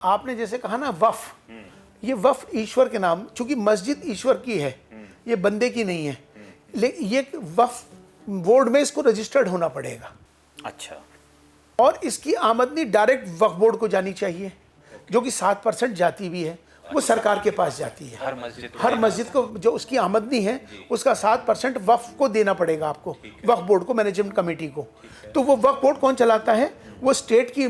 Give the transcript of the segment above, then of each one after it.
आपने जैसे कहा ना वफ, ये वफ ईश्वर के नाम, चूंकि मस्जिद ईश्वर की है, ये बंदे की नहीं है, लेकिन ये वफ बोर्ड में इसको रजिस्टर्ड होना पड़ेगा। अच्छा। और इसकी आमदनी डायरेक्ट वक्फ बोर्ड को जानी चाहिए, जो कि 7% जाती भी है, वो सरकार के पास जाती है। हर मस्जिद को जो उसकी आमदनी है उसका 7% वक्फ को देना पड़ेगा आपको, वक्फ बोर्ड को, मैनेजमेंट कमेटी को। तो वो वक्फ बोर्ड कौन चलाता है? वो स्टेट की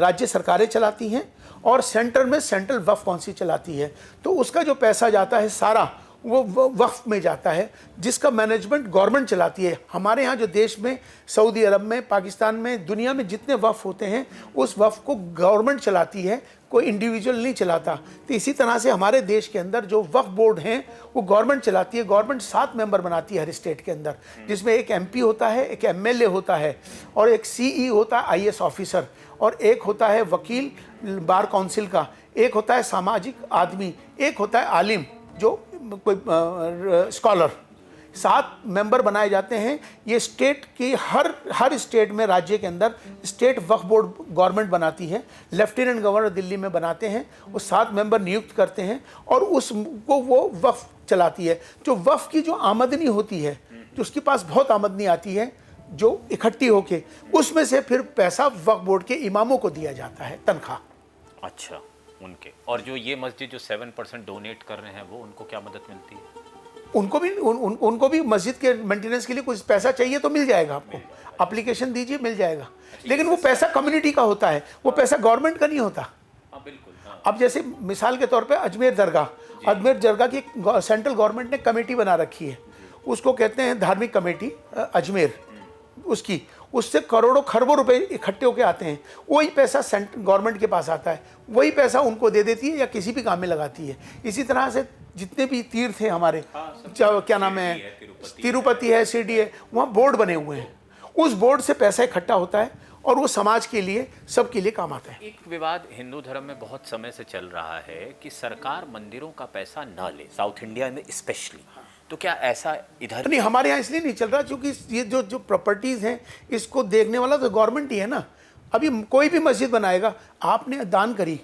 राज्य सरकारें चलाती हैं और सेंटर में सेंट्रल वक्फ काउंसिल चलाती है। तो उसका जो पैसा जाता है सारा वो वक्फ में जाता है, जिसका मैनेजमेंट गवर्नमेंट चलाती है। हमारे यहाँ जो देश में, सऊदी अरब में, पाकिस्तान में, दुनिया में जितने वक्फ होते हैं उस वक्फ को गवर्नमेंट चलाती है, कोई इंडिविजुअल नहीं चलाता। तो इसी तरह से हमारे देश के अंदर जो वक्फ बोर्ड हैं वो गवर्नमेंट चलाती है। गवर्नमेंट 7 मेंबर बनाती है हर स्टेट के अंदर, जिसमें एक MP होता है, एक MLA होता है, और एक CE होता है IAS ऑफिसर, और एक होता है वकील बार काउंसिल का, एक होता है सामाजिक आदमी, एक होता है आलिम जो कोई स्कॉलर। 7 मेंबर बनाए जाते हैं। ये स्टेट की हर स्टेट में, राज्य के अंदर स्टेट वक्फ बोर्ड गवर्नमेंट बनाती है। लेफ्टिनेंट गवर्नर दिल्ली में बनाते हैं, वो 7 मेंबर नियुक्त करते हैं और उसको वो वक्फ चलाती है। जो वक्फ की जो आमदनी होती है, जो उसके पास बहुत आमदनी आती है जो इकट्ठी होके, उसमें से फिर पैसा वक्फ बोर्ड के इमामों को दिया जाता है, तनख्वाह। अच्छा, उनके। और जो ये मस्जिद जो 7% डोनेट कर रहे हैं वो, उनको क्या मदद मिलती है? उनको भी मस्जिद के मेंटेनेंस के लिए कुछ पैसा चाहिए तो मिल जाएगा आपको, एप्लीकेशन दीजिए मिल जाएगा। लेकिन वो पैसा कम्युनिटी का होता है, वो पैसा गवर्नमेंट का नहीं होता। बिल्कुल। अब जैसे मिसाल के तौर पे अजमेर दरगाह की सेंट्रल गवर्नमेंट ने कमेटी बना रखी है, उसको कहते हैं धार्मिक कमेटी अजमेर। उससे करोड़ों खरबों रुपए इकट्ठे होके आते हैं। वही पैसा गवर्नमेंट के पास आता है, वही पैसा उनको दे देती है या किसी भी काम में लगाती है। इसी तरह से जितने भी तीर्थ हैं हमारे, क्या नाम है, तिरुपति है, शिरडी है, वहाँ बोर्ड बने हुए हैं। उस बोर्ड से पैसा इकट्ठा होता है और वो समाज के लिए, सबके लिए काम आता है। एक विवाद हिंदू धर्म में बहुत समय से चल रहा है कि सरकार मंदिरों का पैसा ना ले, साउथ इंडिया में स्पेशली। तो क्या ऐसा इधर नहीं, हमारे यहाँ इसलिए नहीं चल रहा क्योंकि ये जो प्रॉपर्टीज़ हैं इसको देखने वाला तो गवर्नमेंट ही है ना। अभी कोई भी मस्जिद बनाएगा, आपने दान करी,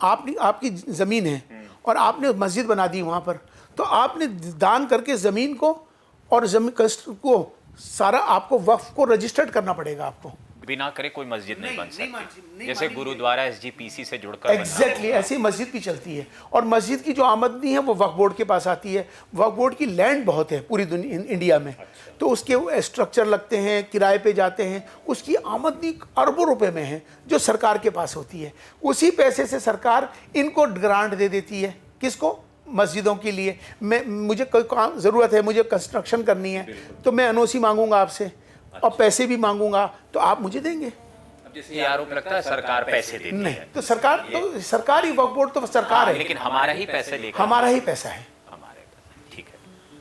आपकी ज़मीन है और आपने मस्जिद बना दी वहाँ पर, तो आपने दान करके ज़मीन को और ज़मीन को सारा आपको वक्फ को रजिस्टर्ड करना पड़ेगा आपको। बिना करे कोई मस्जिद नहीं बन सकती। जैसे गुरुद्वारा SGPC से जुड़कर एग्जैक्टली ऐसी मस्जिद भी चलती है। और मस्जिद की जो आमदनी है वो वक्फ बोर्ड के पास आती है। वक्फ बोर्ड की लैंड बहुत है पूरी इंडिया में। अच्छा। तो उसके स्ट्रक्चर लगते हैं, किराए पे जाते हैं, उसकी आमदनी अरबों रुपए में है जो सरकार के पास होती है। उसी पैसे से सरकार इनको ग्रांट दे देती है। किसको? मस्जिदों के लिए। मुझे कोई काम ज़रूरत है, मुझे कंस्ट्रक्शन करनी है, तो मैं NOC मांगूंगा आपसे और पैसे भी मांगूंगा, तो आप मुझे देंगे। अब जैसे ये आरोप लगता है सरकार पैसे देती है। नहीं, तो सरकार ही, वक्फ बोर्ड तो सरकार है, लेकिन हमारा ही पैसा लेकर, हमारा ही पैसा है।